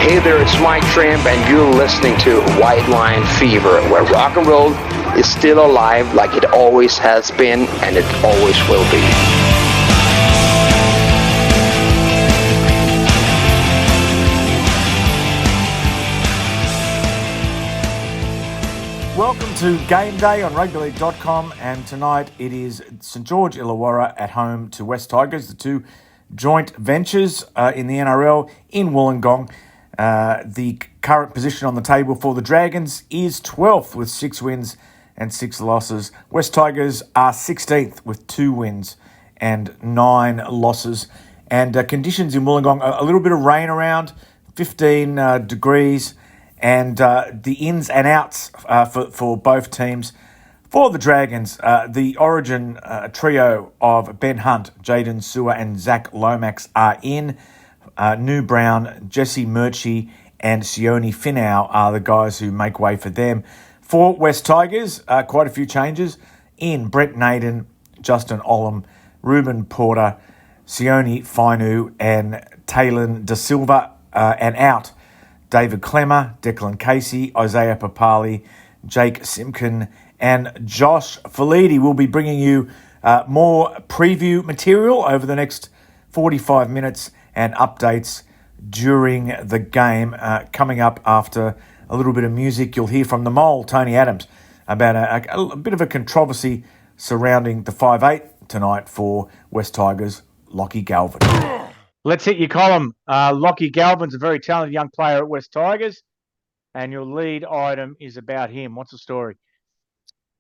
Hey there, it's Mike Tramp, and you're listening to White Line Fever, where rock and roll is still alive like it always has been, and it always will be. Welcome to Game Day on rugbyleague.com, and tonight it is St George Illawarra at home to West Tigers, the two joint ventures in the NRL in Wollongong. The current position on the table for the Dragons is 12th with 6 wins and 6 losses. West Tigers are 16th with 2 wins and 9 losses. And conditions in Wollongong, a little bit of rain around, 15 degrees, and the ins and outs for both teams. For the Dragons, the origin trio of Ben Hunt, Jaden Sewer and Zach Lomax are in. New Brown, Jesse Murchie and Sione Finau are the guys who make way for them. For West Tigers, quite a few changes. In Brett Naden, Justin Olam, Ruben Porter, Sione Fainu and Taylor Da Silva, and out David Clemmer, Declan Casey, Isaiah Papali, Jake Simkin and Josh Falidi. Will be bringing you more preview material over the next 45 minutes and updates during the game. Coming up after a little bit of music, you'll hear from the mole, Tony Adams, about a bit of a controversy surrounding the 5'8 tonight for West Tigers, Lockie Galvin. Let's hit your column. Lockie Galvin's a very talented young player at West Tigers, and your lead item is about him. What's the story?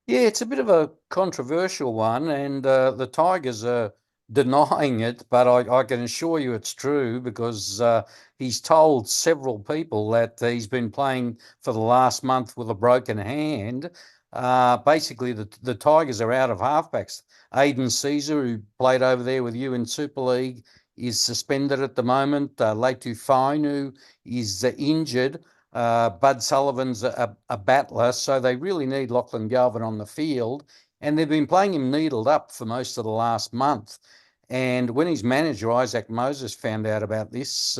Yeah, it's a bit of a controversial one, and the Tigers are denying it, but I can assure you it's true because he's told several people that he's been playing for the last month with a broken hand. Basically, the Tigers are out of halfbacks. Aiden Caesar, who played over there with you in Super League, is suspended at the moment. Letu Fainu is injured. Bud Sullivan's a battler, so they really need Lachlan Galvin on the field. And they've been playing him needled up for most of the last month. And when his manager, Isaac Moses, found out about this,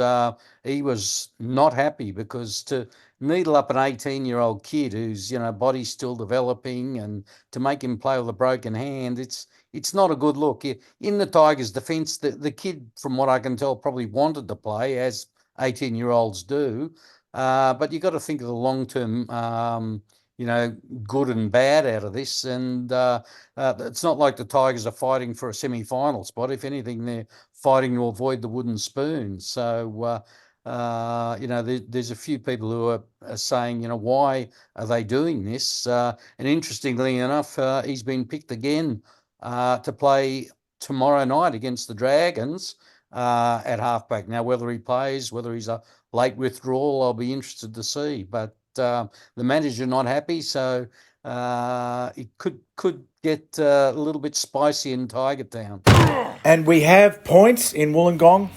he was not happy because to needle up an 18-year-old kid whose, body's still developing and to make him play with a broken hand, it's not a good look. In the Tigers' defence, the kid, from what I can tell, probably wanted to play, as 18-year-olds do. But you've got to think of the long-term good and bad out of this. And it's not like the Tigers are fighting for a semi-final spot. If anything, they're fighting to avoid the wooden spoon. So, there's a few people who are saying, why are they doing this? And interestingly enough, he's been picked again to play tomorrow night against the Dragons at halfback. Now, whether he plays, whether he's a late withdrawal, I'll be interested to see. But the manager not happy, so it could get a little bit spicy in Tiger Town. And we have points in Wollongong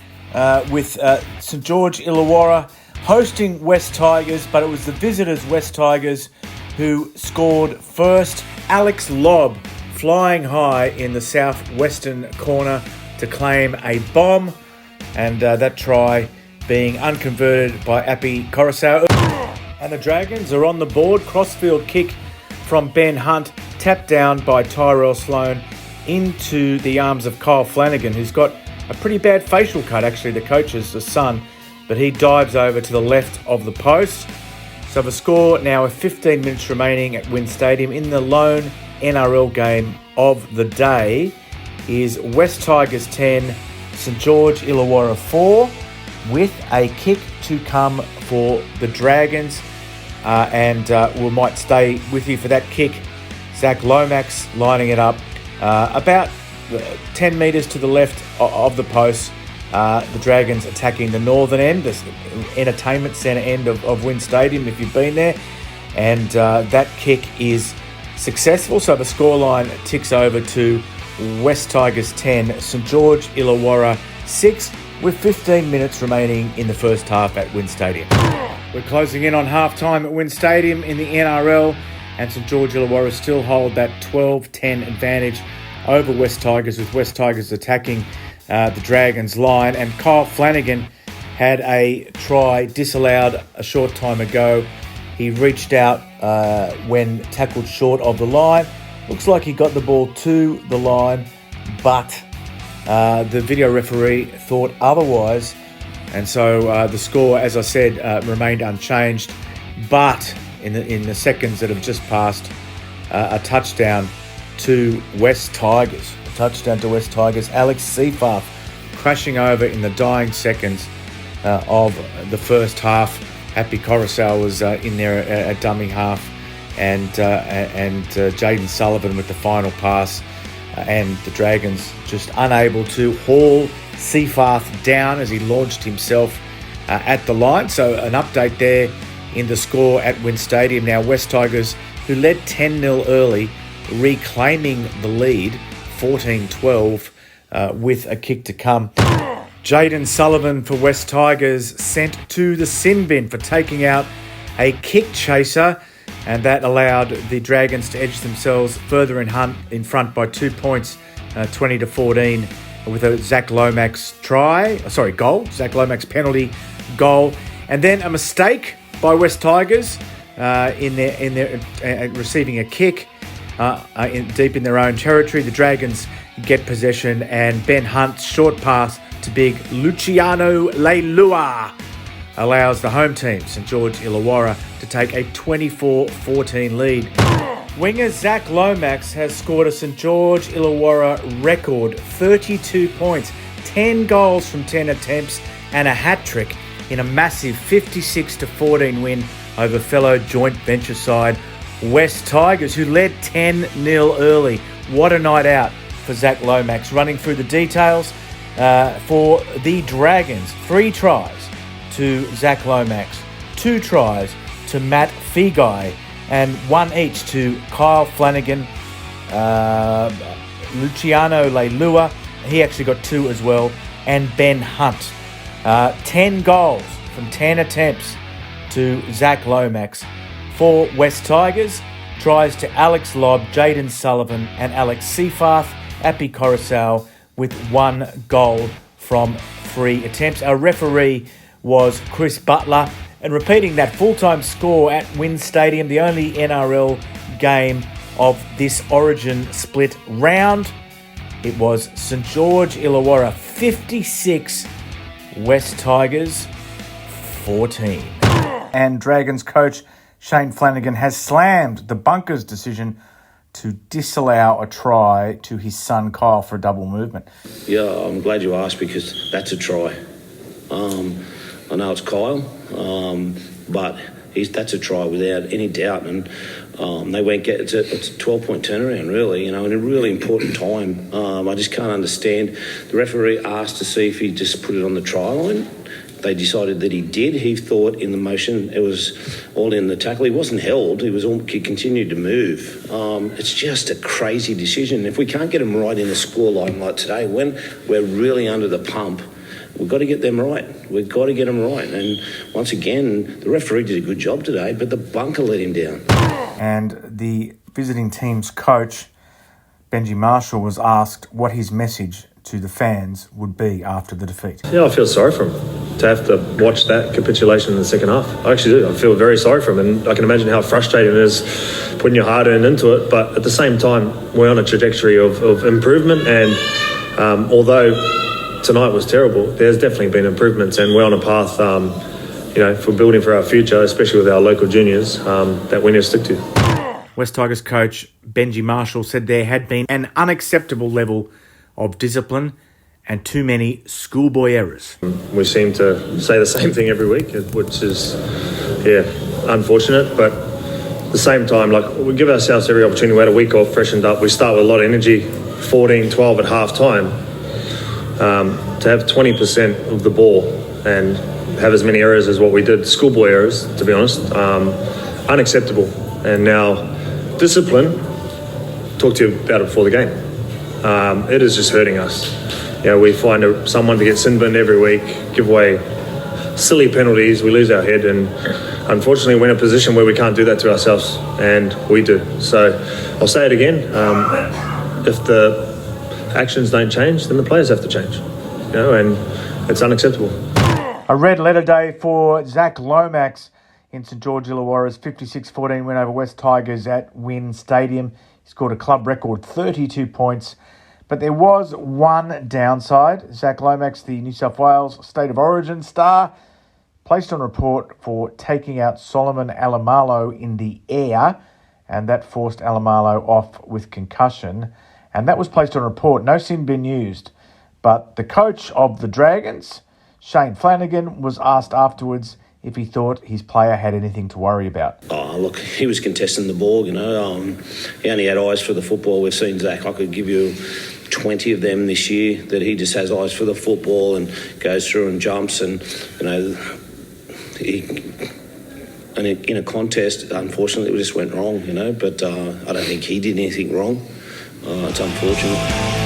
with St George Illawarra hosting West Tigers, but it was the visitors, West Tigers, who scored first. Alex Lobb flying high in the southwestern corner to claim a bomb, and that try being unconverted by Api Coruscant. And the Dragons are on the board. Crossfield kick from Ben Hunt, tapped down by Tyrell Sloan into the arms of Kyle Flanagan, who's got a pretty bad facial cut, actually, the coach's son, but he dives over to the left of the post. So the score now with 15 minutes remaining at Wynn Stadium in the lone NRL game of the day is West Tigers 10, St George Illawarra 4, with a kick to come for the Dragons. And we might stay with you for that kick. Zach Lomax lining it up about 10 metres to the left of the post. The Dragons attacking the northern end, the entertainment centre end of Wynn Stadium, if you've been there. And that kick is successful. So the scoreline ticks over to West Tigers 10, St George Illawarra 6, with 15 minutes remaining in the first half at Wynn Stadium. We're closing in on half-time at Wynn Stadium in the NRL, and St George Illawarra still hold that 12-10 advantage over West Tigers, with West Tigers attacking the Dragons line. And Kyle Flanagan had a try disallowed a short time ago. He reached out when tackled short of the line. Looks like he got the ball to the line, but the video referee thought otherwise. And so the score, as I said, remained unchanged. But in the seconds that have just passed, a touchdown to West Tigers. Alex Seyfarth crashing over in the dying seconds of the first half. Happy Coruscant was in there at dummy half, and Jaden Sullivan with the final pass, and the Dragons just unable to haul Seyfarth down as he launched himself at the line. So an update there in the score at WIN Stadium. Now West Tigers, who led 10-0 early, reclaiming the lead 14-12 with a kick to come. Jaden Sullivan for West Tigers sent to the sin bin for taking out a kick chaser, and that allowed the Dragons to edge themselves further in front by 2 points, 20-14, with a Zach Lomax goal, Zach Lomax penalty goal, and then a mistake by West Tigers in their receiving a kick deep in their own territory. The Dragons get possession, and Ben Hunt's short pass to big Luciano Leilua allows the home team, St George Illawarra, to take a 24-14 lead. Winger Zach Lomax has scored a St George Illawarra record 32 points, 10 goals from 10 attempts, and a hat-trick in a massive 56-14 win over fellow joint venture side West Tigers, who led 10-0 early. What a night out for Zach Lomax. Running through the details for the Dragons: 3 tries to Zach Lomax, 2 tries to Matt Feagai, and 1 each to Kyle Flanagan, Luciano Leilua, he actually got 2 as well, and Ben Hunt. 10 goals from 10 attempts to Zach Lomax. For West Tigers, tries to Alex Lobb, Jaden Sullivan, and Alex Seyfarth. Appy Coruscant with 1 goal from 3 attempts. Our referee was Chris Butler. And repeating that full-time score at WIN Stadium, the only NRL game of this Origin split round, it was St George Illawarra 56, West Tigers 14. And Dragons coach Shane Flanagan has slammed the Bunkers' decision to disallow a try to his son Kyle for a double movement. Yeah, I'm glad you asked, because that's a try. I know it's Kyle, but that's a try without any doubt. And they won't get it's a 12-point turnaround, really, in a really important time. I just can't understand. The referee asked to see if he just put it on the try line. They decided that he did. He thought in the motion it was all in the tackle. He wasn't held. He continued to move. It's just a crazy decision. If we can't get him right in the scoreline like today, when we're really under the pump, we've got to get them right. We've got to get them right. And once again, the referee did a good job today, but the bunker let him down. And the visiting team's coach, Benji Marshall, was asked what his message to the fans would be after the defeat. Yeah, I feel sorry for him to have to watch that capitulation in the second half. I actually do. I feel very sorry for him, and I can imagine how frustrating it is putting your hard earned into it. But at the same time, we're on a trajectory of improvement, and although tonight was terrible, there's definitely been improvements, and we're on a path, for building for our future, especially with our local juniors, that we need to stick to. West Tigers coach Benji Marshall said there had been an unacceptable level of discipline and too many schoolboy errors. We seem to say the same thing every week, which is, unfortunate, but at the same time, we give ourselves every opportunity. We had a week off, freshened up. We start with a lot of energy, 14-12 at half time. To have 20% of the ball and have as many errors as what we did, schoolboy errors, to be honest, unacceptable. And now, discipline, talked to you about it before the game. It is just hurting us. We find someone to get sin-binned every week, give away silly penalties, we lose our head, and unfortunately we're in a position where we can't do that to ourselves, and we do. So I'll say it again, if the actions don't change, then the players have to change, and it's unacceptable. A red letter day for Zach Lomax in St George Illawarra's 56-14 win over West Tigers at Wynn Stadium. He scored a club record 32 points. But there was one downside. Zach Lomax, the New South Wales State of Origin star, placed on report for taking out Solomon Alamalo in the air, and that forced Alamalo off with concussion. And that was placed on report. No sin bin used. But the coach of the Dragons, Shane Flanagan, was asked afterwards if he thought his player had anything to worry about. Oh, look, he was contesting the ball, you know. He only had eyes for the football. We've seen Zach, I could give you 20 of them this year, that he just has eyes for the football and goes through and jumps. And, you know, in a contest, unfortunately, it just went wrong, you know. But I don't think he did anything wrong. It's unfortunate.